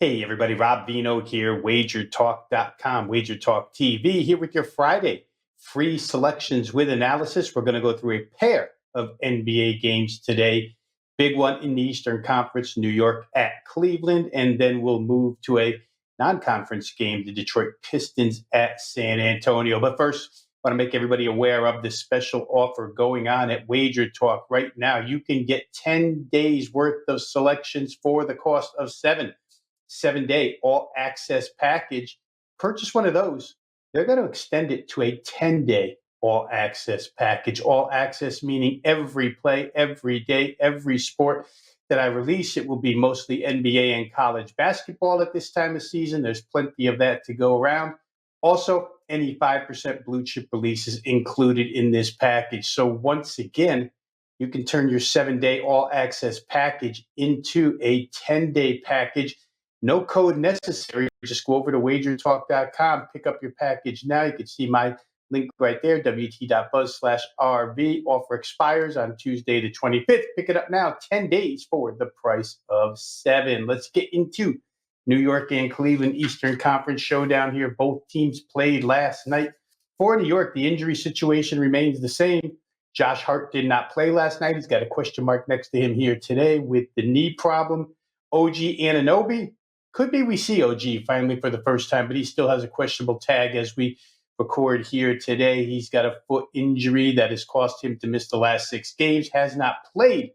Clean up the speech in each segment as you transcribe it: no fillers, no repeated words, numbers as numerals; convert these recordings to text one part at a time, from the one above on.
Hey everybody, Rob Veno here, WagerTalk.com, WagerTalk TV, here with your Friday free selections with analysis. We're going to go through a pair of NBA games today. Big one in the Eastern Conference, New York at Cleveland, and then we'll move to a non-conference game, the Detroit Pistons at San Antonio. But first, I want to make everybody aware of this special offer going on at WagerTalk right now. You can get 10 days worth of selections for the cost of 7-day all access package. Purchase one of those. They're going to extend it to a 10-day all access package. All access meaning every play, every day, every sport that I release. It will be mostly NBA and college basketball at this time of season. There's plenty of that to go around. Also, any 5% blue chip releases included in this package. So once again, you can turn your 7-day all access package into a 10-day package. No code necessary. Just go over to WagerTalk.com, pick up your package now. You can see my link right there, wt.buzz/RV. Offer expires on Tuesday the 25th. Pick it up now, 10 days for the price of 7. Let's get into New York and Cleveland Eastern Conference showdown here. Both teams played last night. For New York, the injury situation remains the same. Josh Hart did not play last night. He's got a question mark next to him here today with the knee problem. OG Anunoby, could be we see OG finally for the first time, but he still has a questionable tag as we record here today. He's got a foot injury that has cost him to miss the last 6 games, has not played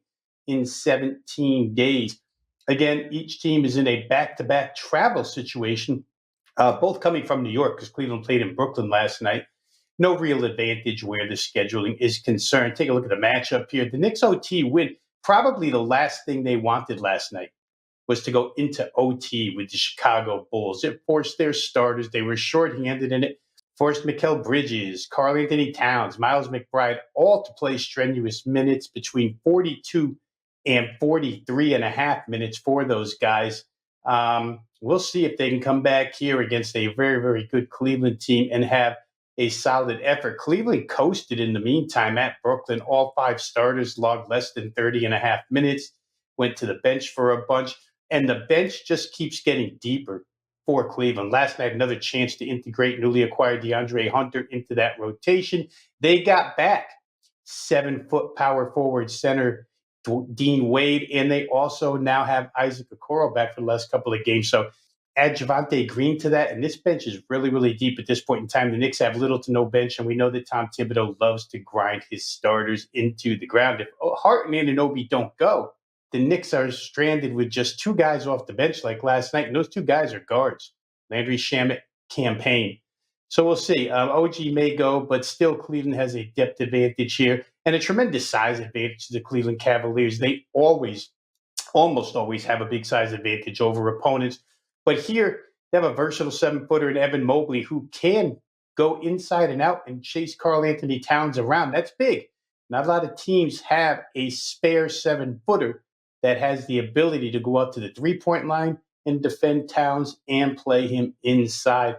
in 17 days. Again, each team is in a back-to-back travel situation, both coming from New York because Cleveland played in Brooklyn last night. No real advantage where the scheduling is concerned. Take a look at the matchup here. The Knicks OT win, probably the last thing they wanted last night was to go into OT with the Chicago Bulls. It forced their starters. They were shorthanded in it. Forced Mikal Bridges, Karl Anthony Towns, Miles McBride, all to play strenuous minutes between 42 and 43 and a half minutes for those guys. We'll see if they can come back here against a very, very good Cleveland team and have a solid effort. Cleveland coasted in the meantime at Brooklyn. All 5 starters logged less than 30 and a half minutes, went to the bench for a bunch. And the bench just keeps getting deeper for Cleveland. Last night, another chance to integrate newly acquired DeAndre Hunter into that rotation. They got back 7-foot power forward center Dean Wade, and they also now have Isaac Okoro back for the last couple of games. So add Javonte Green to that, and this bench is really, really deep at this point in time. The Knicks have little to no bench, and we know that Tom Thibodeau loves to grind his starters into the ground. If Hart and Anunoby don't go, the Knicks are stranded with just 2 guys off the bench like last night, and those 2 guys are guards, Landry Shamet, Campaign. So we'll see. OG may go, but still Cleveland has a depth advantage here and a tremendous size advantage to the Cleveland Cavaliers. They almost always have a big size advantage over opponents. But here they have a versatile 7-footer in Evan Mobley who can go inside and out and chase Karl Anthony Towns around. That's big. Not a lot of teams have a spare 7-footer that has the ability to go out to the 3-point line and defend Towns and play him inside.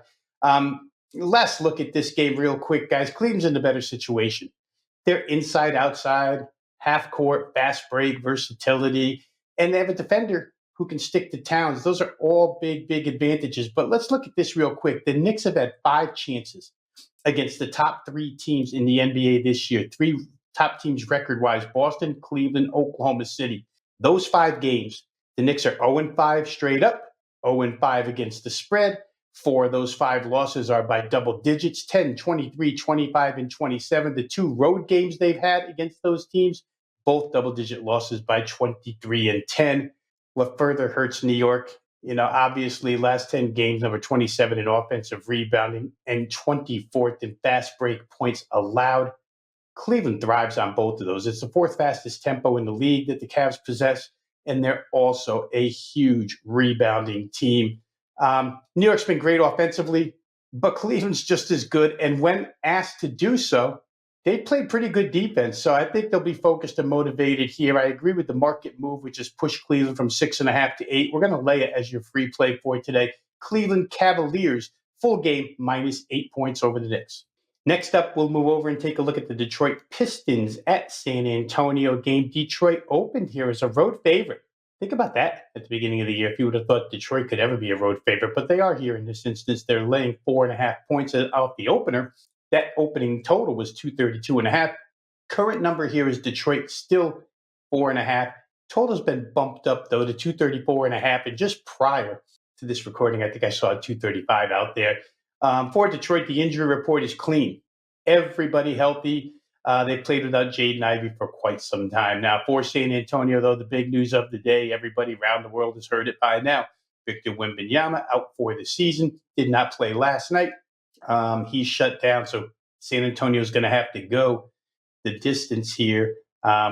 Let's look at this game real quick, guys. Cleveland's in a better situation. They're inside, outside, half court, fast break, versatility, and they have a defender who can stick to Towns. Those are all big, big advantages. But let's look at this real quick. The Knicks have had 5 chances against the top 3 teams in the NBA this year. 3 top teams record-wise: Boston, Cleveland, Oklahoma City. Those 5 games, the Knicks are 0-5 straight up, 0-5 against the spread. 4 of those 5 losses are by double digits, 10, 23, 25, and 27. The 2 road games they've had against those teams, both double-digit losses by 23 and 10. What further hurts New York, obviously last 10 games, number 27 in offensive rebounding and 24th in fast break points allowed. Cleveland thrives on both of those. It's the 4th fastest tempo in the league that the Cavs possess, and they're also a huge rebounding team. New York's been great offensively, but Cleveland's just as good. And when asked to do so, they played pretty good defense. So I think they'll be focused and motivated here. I agree with the market move, which is push Cleveland from 6.5 to 8. We're going to lay it as your free play for today. Cleveland Cavaliers, full game, -8 points over the Knicks. Next up, we'll move over and take a look at the Detroit Pistons at San Antonio game. Detroit opened here as a road favorite Think about that at the beginning of the year. If you would have thought Detroit could ever be a road favorite, but they are here in this instance. They're laying 4.5 points off the opener. That opening total was 232.5. Current number here is Detroit still 4.5. Total's been bumped up though to 234.5. And just prior to this recording, I think I saw 235 out there. For Detroit, the injury report is clean. Everybody healthy. They played without Jaden Ivey for quite some time now. For San Antonio, though, the big news of the day, everybody around the world has heard it by now. Victor Wembanyama out for the season, did not play last night. He's shut down, so San Antonio is going to have to go the distance here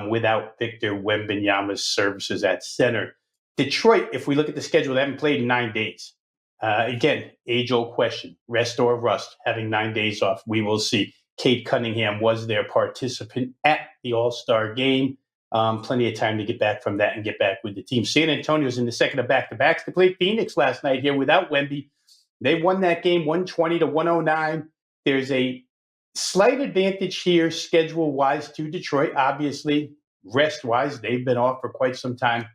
without Victor Wembanyama's services at center. Detroit, if we look at the schedule, they haven't played in 9 days. Again, age-old question, rest or rust, having 9 days off. We will see. Cade Cunningham was their participant at the All-Star game. Plenty of time to get back from that and get back with the team. San Antonio's in the second of back-to-backs. They played Phoenix last night here without Wemby. They won that game 120-109. There's a slight advantage here schedule-wise to Detroit. Obviously, rest-wise, they've been off for quite some time,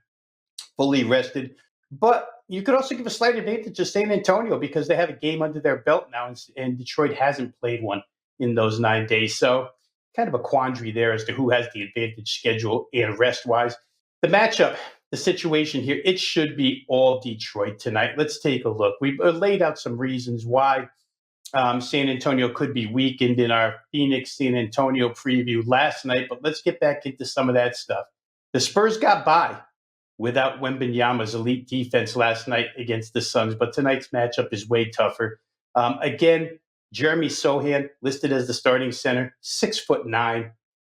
fully rested. But you could also give a slight advantage to San Antonio because they have a game under their belt now, and Detroit hasn't played one in those 9 days. So kind of a quandary there as to who has the advantage schedule and rest-wise. The matchup, the situation here, it should be all Detroit tonight. Let's take a look. We've laid out some reasons why San Antonio could be weakened in our Phoenix-San Antonio preview last night, but let's get back into some of that stuff. The Spurs got by without Wembanyama's elite defense last night against the Suns, but tonight's matchup is way tougher. Again, Jeremy Sohan listed as the starting center, 6'9".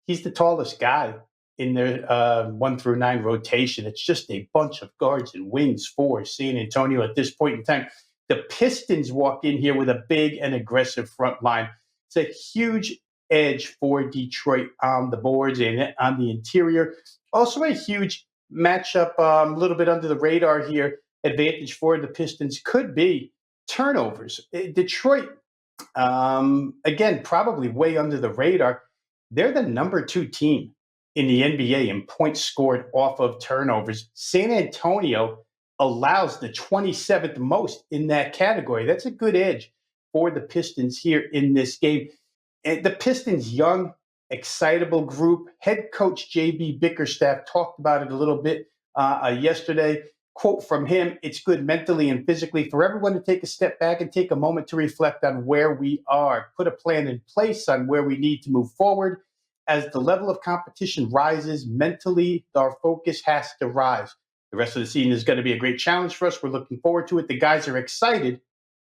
He's the tallest guy in their 1 through 9 rotation. It's just a bunch of guards and wings for San Antonio at this point in time. The Pistons walk in here with a big and aggressive front line. It's a huge edge for Detroit on the boards and on the interior. Also a huge matchup, a little bit under the radar here. Advantage for the Pistons could be turnovers. Detroit, again, probably way under the radar. They're the number 2 team in the NBA in points scored off of turnovers. San Antonio allows the 27th most in that category. That's a good edge for the Pistons here in this game. And the Pistons' young, excitable group. Head coach J.B. Bickerstaff talked about it a little bit yesterday. Quote from him, "It's good mentally and physically for everyone to take a step back and take a moment to reflect on where we are, put a plan in place on where we need to move forward. As the level of competition rises, mentally, our focus has to rise. The rest of the season is going to be a great challenge for us. We're looking forward to it. The guys are excited,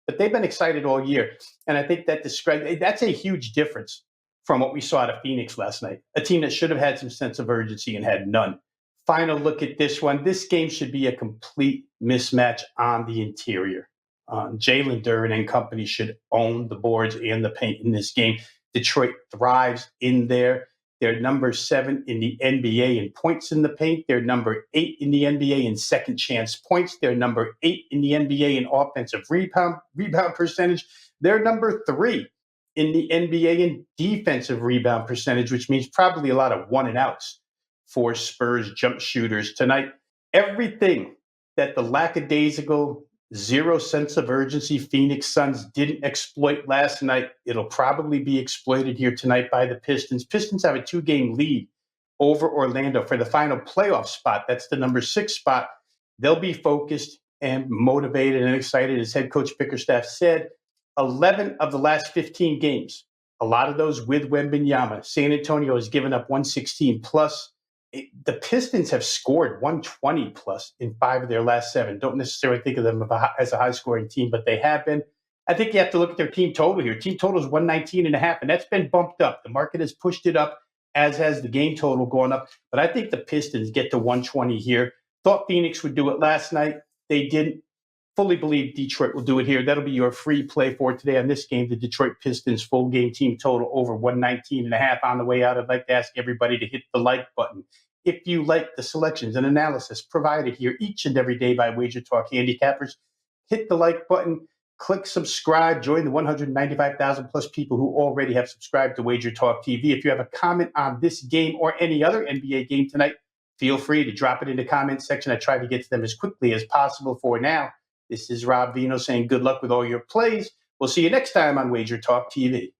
but they've been excited all year." And I think that's a huge difference from what we saw out of Phoenix last night, a team that should have had some sense of urgency and had none. Final look at this one. This game should be a complete mismatch on the interior. Jalen Duren and company should own the boards and the paint in this game. Detroit thrives in there. They're number 7 in the NBA in points in the paint. They're number 8 in the NBA in second chance points. They're number 8 in the NBA in offensive rebound percentage. They're number 3 in the NBA in defensive rebound percentage, which means probably a lot of one and outs for Spurs jump shooters tonight. Everything that the lackadaisical, zero sense of urgency Phoenix Suns didn't exploit last night, it'll probably be exploited here tonight by the Pistons. Pistons have a 2-game lead over Orlando for the final playoff spot. That's the number 6 spot. They'll be focused and motivated and excited, as head coach Bickerstaff said. 11 of the last 15 games, a lot of those with Wembanyama. San Antonio has given up 116 plus. The Pistons have scored 120 plus in 5 of their last 7. Don't necessarily think of them as a high-scoring team, but they have been. I think you have to look at their team total here. Team total is 119.5, and that's been bumped up. The market has pushed it up, as has the game total going up. But I think the Pistons get to 120 here. Thought Phoenix would do it last night. They didn't. Fully believe Detroit will do it here. That'll be your free play for today on this game, the Detroit Pistons full game team total over 119.5. On the way out, I'd like to ask everybody to hit the like button. If you like the selections and analysis provided here each and every day by WagerTalk handicappers, hit the like button, click subscribe, join the 195,000 plus people who already have subscribed to WagerTalk TV. If you have a comment on this game or any other NBA game tonight, feel free to drop it in the comment section. I try to get to them as quickly as possible. For now, this is Rob Veno saying good luck with all your plays. We'll see you next time on Wager Talk TV.